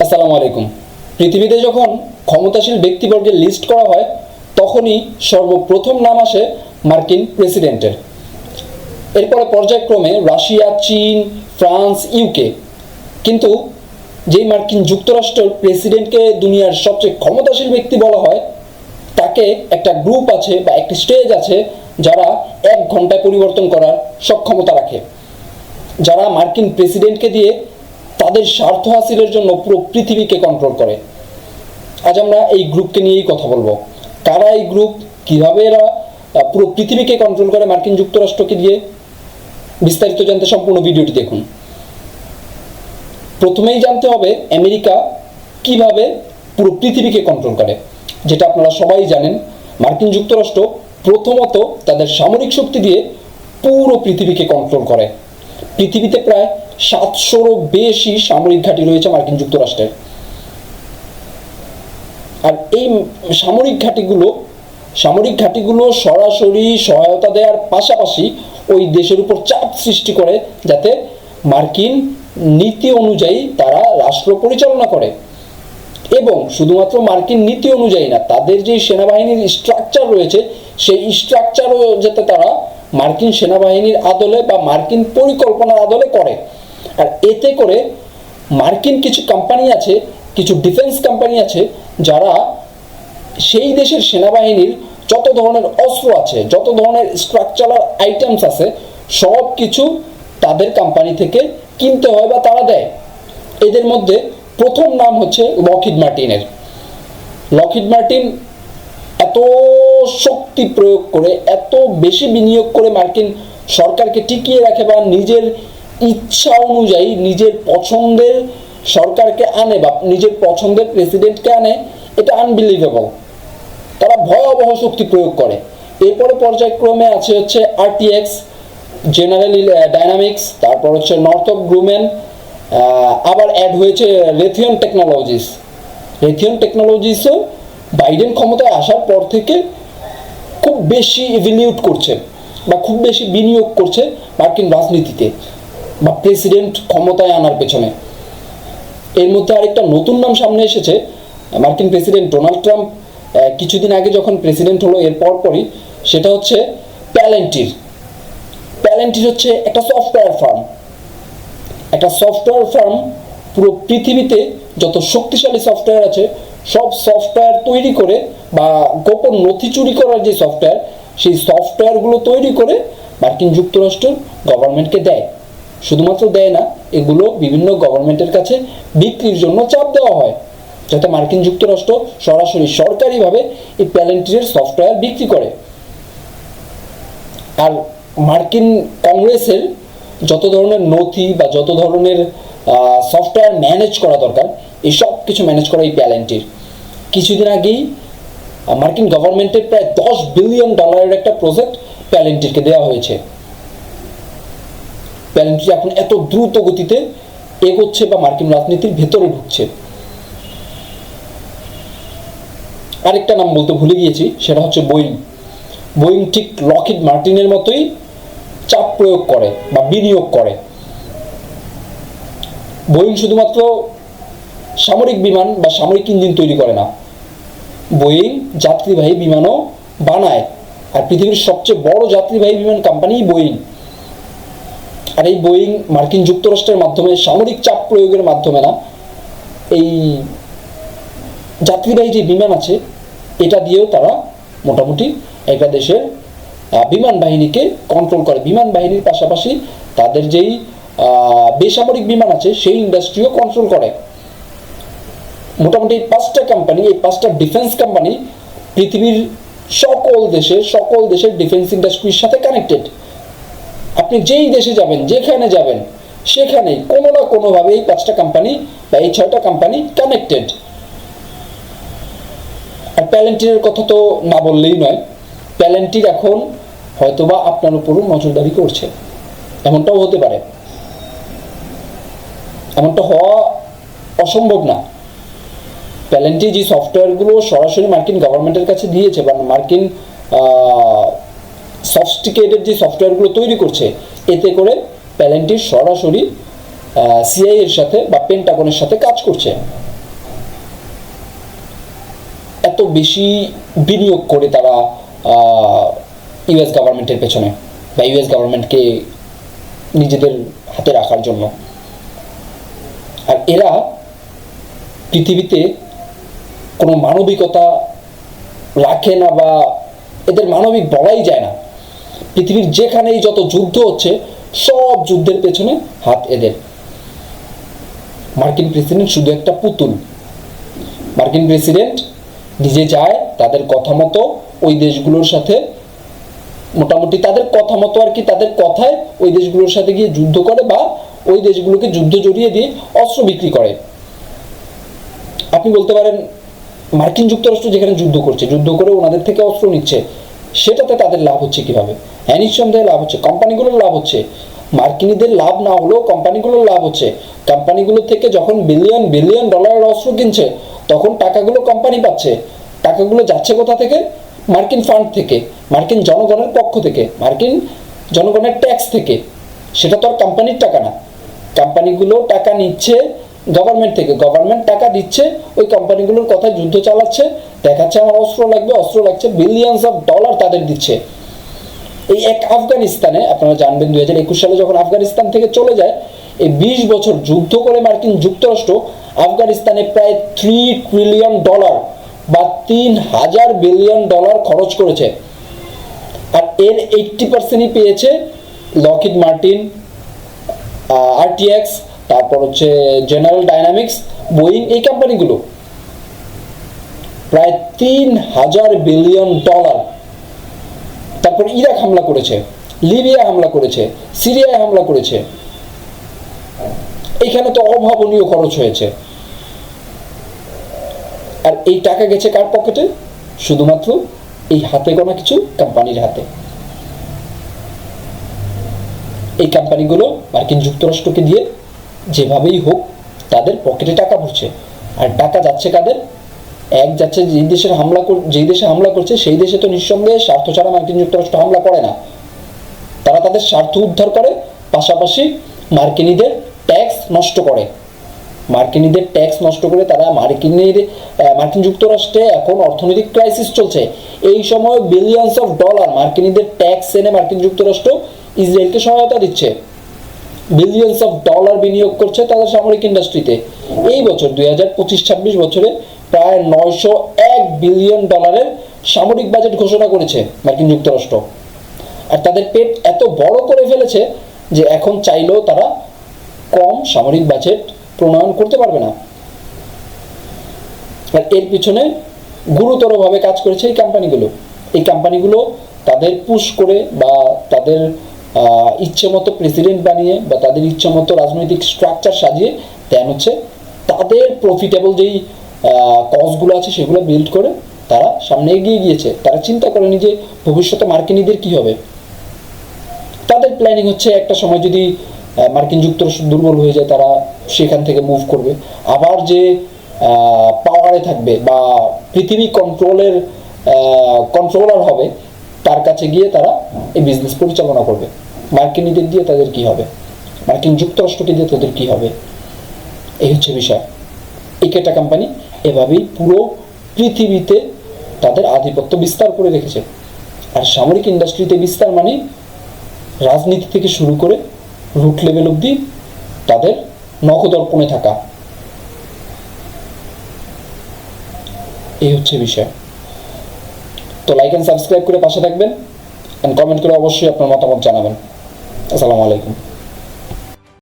আসসালামু আলাইকুম। পৃথিবীতে যখন ক্ষমতাশীল ব্যক্তিবর্গের লিস্ট করা হয় তখনই সর্বপ্রথম নাম আসে মার্কিন প্রেসিডেন্টের। এরপরে পর্যায়ক্রমে রাশিয়া, চীন, ফ্রান্স, ইউকে। কিন্তু যেই মার্কিন যুক্তরাষ্ট্রের প্রেসিডেন্টকে দুনিয়ার সবচেয়ে ক্ষমতাশীল ব্যক্তি বলা হয়, তাকে একটা গ্রুপ আছে বা একটি স্টেজ আছে যারা 1 ঘন্টায় পরিবর্তন করার সক্ষমতা রাখে, যারা মার্কিন প্রেসিডেন্টকে দিয়ে তাদের স্বার্থ হাসিলের জন্য পুরো পৃথিবীকে কন্ট্রোল করে। আজ আমরা এই গ্রুপকে নিয়েই কথা বলবো। কারা এই গ্রুপ, কিভাবে এরা পুরো পৃথিবীকে কন্ট্রোল করে মার্কিন যুক্তরাষ্ট্রকে দিয়ে, বিস্তারিত জানতে সম্পূর্ণ ভিডিওটি দেখুন। প্রথমেই জানতে হবে আমেরিকা কিভাবে পুরো পৃথিবীকে কন্ট্রোল করে। যেটা আপনারা সবাই জানেন, মার্কিন যুক্তরাষ্ট্র প্রথমত তাদের সামরিক শক্তি দিয়ে পুরো পৃথিবীকে কন্ট্রোল করে। পৃথিবীতে প্রায় 700-রও বেশি সামরিক ঘাঁটি রয়েছে মার্কিন যুক্তরাষ্ট্রের। আর এই সামরিক ঘাঁটিগুলো সরাসরি সহায়তা দেওয়ার পাশাপাশি ওই দেশের উপর চাপ সৃষ্টি করে, যাতে মার্কিন নীতি অনুযায়ী তারা রাষ্ট্র পরিচালনা করে। এবং শুধুমাত্র মার্কিন নীতি অনুযায়ী না, তাদের যে সেনাবাহিনীর স্ট্রাকচার রয়েছে সেই স্ট্রাকচারও যাতে তারা মার্কিন সেনাবাহিনীর আদলে বা মার্কিন পরিকল্পনার আদলে করে। আর এতে করে মার্কিন কিছু কোম্পানি আছে, কিছু ডিফেন্স কোম্পানি আছে, যারা সেই দেশের সেনাবাহিনীর যত ধরনের অস্ত্র আছে, যত ধরনের স্ট্রাকচারাল আইটেমস আছে, সব কিছু তাদের কোম্পানি থেকে কিনতে হয় বা তারা দেয়। এদের মধ্যে প্রথম নাম হচ্ছে লকহিড মার্টিনের। লকহিড মার্টিন এত শক্তি প্রয়োগ করে, এত বেশি বিনিয়োগ করে মার্কিন সরকারকে টিকিয়ে রাখে বা নিজের ইচ্ছা অনুযায়ী নিজের পছন্দের সরকারকে আনে বা নিজের পছন্দের প্রেসিডেন্টকে আনে, এটা আনবিলিভেবল। তারা ভয়াবহ শক্তি প্রয়োগ করে। এরপরে পর্যায়ক্রমে আছে হচ্ছে আরটিএক্স, জেনারেল ডাইনামিক্স, তারপর হচ্ছে নর্থরপ গ্রুম্যান, আবার অ্যাড হয়েছে রেথিয়ন টেকনোলজিস। রেথিয়ন টেকনোলজিসও বাইডেন ক্ষমতায় আসার পর থেকে খুব বেশি ইভ্যালুয়েট করছে বা খুব বেশি বিনিয়োগ করছে মার্কিন রাজনীতিতে বা প্রেসিডেন্ট ক্ষমতায় আনার পেছনে। এর মধ্যে আরেকটা নতুন নাম সামনে এসেছে, মার্কিন প্রেসিডেন্ট ডোনাল্ড ট্রাম্প কিছুদিন আগে যখন প্রেসিডেন্ট হলো এর পরপরই, সেটা হচ্ছে প্যালেন্টির। প্যালেন্টির হচ্ছে একটা সফটওয়্যার ফার্ম। একটা সফটওয়্যার ফার্ম পুরো পৃথিবীতে যত শক্তিশালী সফটওয়্যার আছে সব সফটওয়্যার তৈরি করে, বা গোপন নথি চুরি করার যে সফটওয়্যার, সেই সফটওয়্যারগুলো তৈরি করে মার্কিন যুক্তরাষ্ট্রের গভর্নমেন্টকে দেয়। শুধুমাত্র দেয় না, এগুলো বিভিন্ন গভর্নমেন্টের কাছে বিক্রির জন্য চাপ দেওয়া হয়, যাতে মার্কিন যুক্তরাষ্ট্র সরাসরি সরকারিভাবে এই প্যালেন্টিরের সফটওয়্যার বিক্রি করে। আর মার্কিন কংগ্রেসের যত ধরনের নথি বা যত ধরনের সফটওয়্যার ম্যানেজ করা দরকার, এই সব কিছু ম্যানেজ করা এই প্যালেন্টির। কিছুদিন আগেই মার্কিন গভর্নমেন্টের প্রায় $10 বিলিয়ন একটা প্রজেক্ট প্যালেন্টিরকে দেওয়া হয়েছে। প্যালেন্টির এখন এত দ্রুত গতিতে এগোচ্ছে বা মার্কিন রাজনীতির ভেতরে ঢুকছে। আরেকটা নাম বলতে ভুলে গিয়েছি, সেটা হচ্ছে বোয়িং। বোয়িং ঠিক লকহিড মার্টিনের মতোই চাপ প্রয়োগ করে বা বিনিয়োগ করে। বোয়িং শুধুমাত্র সামরিক বিমান বা সামরিক ইঞ্জিন তৈরি করে না, বোয়িং যাত্রীবাহী বিমানও বানায়। আর পৃথিবীর সবচেয়ে বড় যাত্রীবাহী বিমান কোম্পানি বোয়িং। আর এই বোয়িং মার্কিন যুক্তরাষ্ট্রের মাধ্যমে সামরিক চাপ প্রয়োগের মাধ্যমে না, এই যাত্রীবাহী যে বিমান আছে এটা দিয়েও তারা মোটামুটি একটা দেশের বিমান বাহিনীকে কন্ট্রোল করে। বিমান বাহিনীর পাশাপাশি তাদের যেই বেসামরিক বিমান আছে সেই ইন্ডাস্ট্রিও কন্ট্রোল করে। মোটামুটি এই 5টা কোম্পানি, এই 5টা ডিফেন্স কোম্পানি পৃথিবীর সকল দেশের ডিফেন্স ইন্ডাস্ট্রির সাথে কানেক্টেড। আপনি যেই দেশে যাবেন, যেখানে যাবেন, সেখানেই কোনো না কোনোভাবে এই 5টা কোম্পানি বা এই 6টা কোম্পানি কানেক্টেড। আর প্যালেন্টিরের কথা তো না বললেই নয়, প্যালেন্টির এখন হয়তোবা আপনার উপরও নজরদারি করছে, এমনটাও হতে পারে। এমনটা হওয়া অসম্ভব না। প্যালেন্টির যে সফটওয়্যারগুলো সরাসরি মার্কিন গভর্নমেন্টের কাছে দিয়েছে বা মার্কিন সফিস্টিকেটেড যে সফটওয়্যারগুলো তৈরি করছে, এতে করে প্যালেন্টির সরাসরি সিআইএর সাথে বা পেন্টাগনের সাথে কাজ করছে। এত বেশি বিনিয়োগ করে তারা ইউএস গভর্নমেন্টের পেছনে বা ইউএস গভর্নমেন্টকে নিজেদের হাতে রাখার জন্য। আর এরা পৃথিবীতে কোনো মানবিকতা রাখে না, বা এদের মানবিক বলাই যায় না। পৃথিবীর যেখানেই যত যুদ্ধ হচ্ছে সব যুদ্ধের পেছনে হাত এদের। মার্কিন প্রেসিডেন্ট শুধু একটা পুতুল। মার্কিন প্রেসিডেন্ট নিজে যায় তাদের কথা মতো ওই দেশগুলোর সাথে, মোটামুটি তাদের কথা মতো আর কি, তাদের কথায় ওই দেশগুলোর সাথে গিয়ে যুদ্ধ করে বা ওই দেশগুলোকে যুদ্ধ জড়িয়ে দিয়ে অস্ত্র বিক্রি করে। আপনি বলতে পারেন মার্কিন যুক্তরাষ্ট্র যেখানে যুদ্ধ করছে, যুদ্ধ করে ওনাদের থেকে অস্ত্র নিচ্ছে, সেটাতে তাদের লাভ হচ্ছে কিভাবে? হ্যাঁ, নিঃসন্দেহে লাভ হচ্ছে, কোম্পানিগুলোর লাভ হচ্ছে। মার্কিনীদের লাভ না হলেও কোম্পানিগুলোর লাভ হচ্ছে। কোম্পানিগুলো থেকে যখন বিলিয়ন বিলিয়ন ডলারের অস্ত্র কিনছে, তখন টাকাগুলো কোম্পানি পাচ্ছে। টাকাগুলো যাচ্ছে কোথা থেকে? মার্কিন ফান্ড থেকে, মার্কিন জনগণের পক্ষ থেকে, মার্কিন জনগণের ট্যাক্স থেকে। সেটা তো আর কোম্পানির টাকা না। কোম্পানিগুলো টাকা নিচ্ছে গভর্নমেন্ট থেকে, গভর্নমেন্ট টাকা দিচ্ছে ওই কোম্পানিগুলোর কথায় যুদ্ধ চালাচ্ছে, দেখাচ্ছে আমার অস্ত্র লাগবে, অস্ত্র লাগছে, বিলিয়নস অফ ডলার তাদের দিচ্ছে। এই এক আফগানিস্তানে আপনারা জানবেন 2021 সালে যখন আফগানিস্তান থেকে চলে যায়, এই 20 বছর যুদ্ধ করে মার্কিন যুক্তরাষ্ট্র আফগানিস্তানে প্রায় $3 ট্রিলিয়ন বা 3000 বিলিয়ন ডলার খরচ করেছে। আর এর 80%ই পেয়েছে লকহিড মার্টিন, আরটিএক্স, তারপর হচ্ছে জেনারেল ডাইনামিক্স, বোয়িং, এই কোম্পানিগুলো। প্রায় 3000 বিলিয়ন ডলার। তারপর ইরাক হামলা করেছে, লিবিয়া হামলা করেছে, সিরিয়ায় হামলা করেছে। এইখানে তো অভাবনীয় খরচ হয়েছে। আর এই টাকা গেছে কার পকেটে? শুধুমাত্র এই হাতে গোনা কিছু কোম্পানির হাতে। এই কোম্পানিগুলো মার্কিন যুক্তরাষ্ট্রকে দিয়ে যেভাবেই হোক তাদের পকেটে টাকা ভরছে। আর টাকা যাচ্ছে কাদের? এক যাচ্ছে যেই দেশে হামলা করছে সেই দেশে তো নিঃসন্দেহে স্বার্থ ছাড়া মার্কিন যুক্তরাষ্ট্র হামলা করে না। তারা তাদের স্বার্থ উদ্ধার করে, পাশাপাশি মার্কিনীদের ট্যাক্স নষ্ট করে। মার্কিনীদের ট্যাক্স নষ্ট করে তারা মার্কিন যুক্তরাষ্ট্রে এখন অর্থনৈতিক ক্রাইসিস চলছে। এই সময় বিলিয়নস অফ ডলার মার্কিনীদের ট্যাক্স এনে মার্কিন যুক্তরাষ্ট্র ইসরায়েলকে সহায়তা দিচ্ছে। বিলিয়নস অফ ডলার বিনিয়োগ করছে তাদের সামরিক ইন্ডাস্ট্রিতে। এই বছর 2025-26 বছরে প্রায় $901 বিলিয়ন সামরিক বাজেট ঘোষণা করেছে মার্কিন যুক্তরাষ্ট্র। আর তাদের পেট এত বড় করে ফেলেছে যে এখন চাইলেও তারা কম সামরিক বাজেট প্রণয়ন করতে পারবে না। আর এর পিছনে গুরুতরভাবে কাজ করেছে এই কোম্পানিগুলো। এই কোম্পানিগুলো তাদের পুশ করে বা তাদের ইচ্ছে মতো প্রেসিডেন্ট বানিয়ে বা তাদের ইচ্ছে মতো রাজনৈতিক স্ট্রাকচার সাজিয়ে দেন হচ্ছে তাদের প্রফিটেবল যেই কজগুলো আছে সেগুলো বিল্ড করে তারা সামনে এগিয়ে গিয়েছে। তারা চিন্তা করেনি যে ভবিষ্যতে মার্কিনীদের কি হবে। তাদের প্ল্যানিং হচ্ছে একটা সময় যদি মার্কিন যুক্তরাষ্ট্র দুর্বল হয়ে যায় তারা সেখান থেকে মুভ করবে, আবার যে পাওয়ারে থাকবে বা পৃথিবী কন্ট্রোলার হবে তার কাছে গিয়ে তারা এই বিজনেস পরিচালনা করবে। মার্কিনীদের দিয়ে তাদের কি হবে, মার্কিন যুক্তরাষ্ট্রকে দিয়ে তাদের কি হবে, এই হচ্ছে বিষয়। এই কেটা কোম্পানি এভাবেই পুরো পৃথিবীতে তাদের আধিপত্য বিস্তার করে রেখেছে। আর সামরিক ইন্ডাস্ট্রিতে বিস্তার মানে রাজনীতি থেকে শুরু করে রুট লেভেল অবধি তাদের নখদর্পণে থাকা, এই হচ্ছে বিষয়। তো লাইক এন্ড সাবস্ক্রাইব করে পাশে থাকবেন, এন্ড কমেন্ট করে অবশ্যই আপনার মতামত জানাবেন। আসসালামু আলাইকুম।